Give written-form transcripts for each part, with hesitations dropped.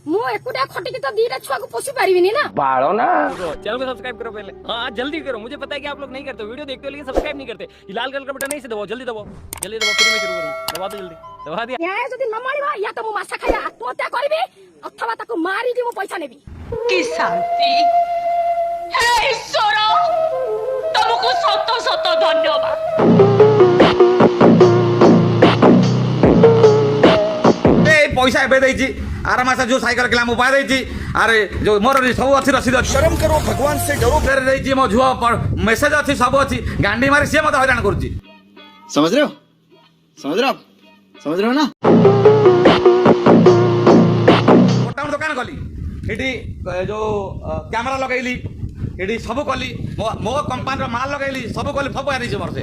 मु एकुटिया खटिकी तो दीटा छुआ को पोसी परिबिनी ना बाड़ो ना। चैनल को सब्सक्राइब करो पहले। हाँ जल्दी करो, मुझे पता है कि आप लोग नहीं करते, वीडियो देखते हो लेकिन सब्सक्राइब नहीं करते। ये लाल कलर का बटन नहीं से दबाओ, जल्दी दबाओ, जल्दी दबाओ, फिर मैं शुरू करूँ। दबा दो जल्दी, दबा दिया। या जदी न मारिबा या तो मु मासा खाया आत्महत्या करबी अथवा ताको मारी कि मु पैसा नेबी। की शांति हे ईश्वर तुमको सत सत धन्यवाद। पैसा एबे देछि आर मास जो साइकिल किला मु पा देछि अरे जो मोर सब अछि रसीद शर्म करो भगवान से डरो फेर देछि मो झुआ पर मेसेज अछि सब अछि गांडी मारी से मत हैरान करछि। समझ रहे हो ना। मोटा दुकान गली एठी जो कैमरा लगैली एठी सब कली मो कंपनी रो माल लगैली सब कली फप आरि मोर से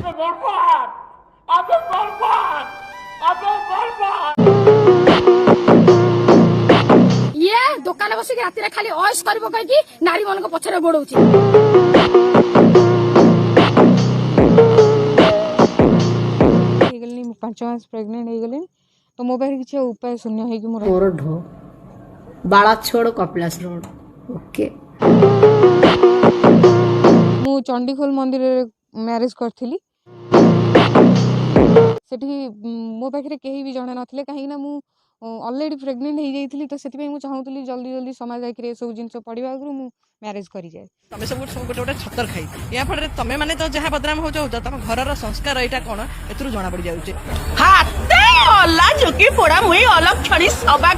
ये दुकान बसी के राती रे खाली ऑयस करबो कहि कि नारी मन को पछरे गोडौछि। ହେଇଗଲିଣି ମୁଁ 5 ମାସ ପ୍ରେଗନେଣ୍ଟ ହେଇଗଲିଣି ତ ମୋ ପାଖରେ କିଛି ଉପାୟ ଶୂନ୍ୟ ହେଇକି ମୋର कोरढो बाळा छोड़ कपिलास रोड ओके। ମୁଁ ଚଣ୍ଡିଖୋଲ ମନ୍ଦିରରେ ମ୍ୟାରେଜ କରିଥିଲି। ସେଠି ମୋ ପାଖରେ କେହି ବି ଜଣେ ନଥିଲେ କାହିଁକି ନା ମୁଁ ଅଲରେଡି ପ୍ରେଗନେଣ୍ଟ ହେଇଯାଇଥିଲି ତ ସେଥିପାଇଁ ମୁଁ ଚାହୁଁଥିଲି ଜଲ୍ଦି ଜଲ୍ଦି ସମାଜ ଆଖିରେ ଏସବୁ ଜିନିଷ ପଡ଼ିବା ଆଗରୁ ମୁଁ ମ୍ୟାରେଜ କରିଯାଏ। ତମେ ସବୁ ଗୋଟେ ଗୋଟେ ଛତର ଖାଇ ୟା ଫଳରେ ତମେ ମାନେ ତ ଯାହା ବଦନାମ ହଉଛ ତମ ଘରର ସଂସ୍କାର ଏଇଟା କଣ ଏଥିରୁ ଜଣା ପଡି ଯାଉଛି। हाते अल्लाह झुकी पोड़ा मुई अलग छड़ी सबा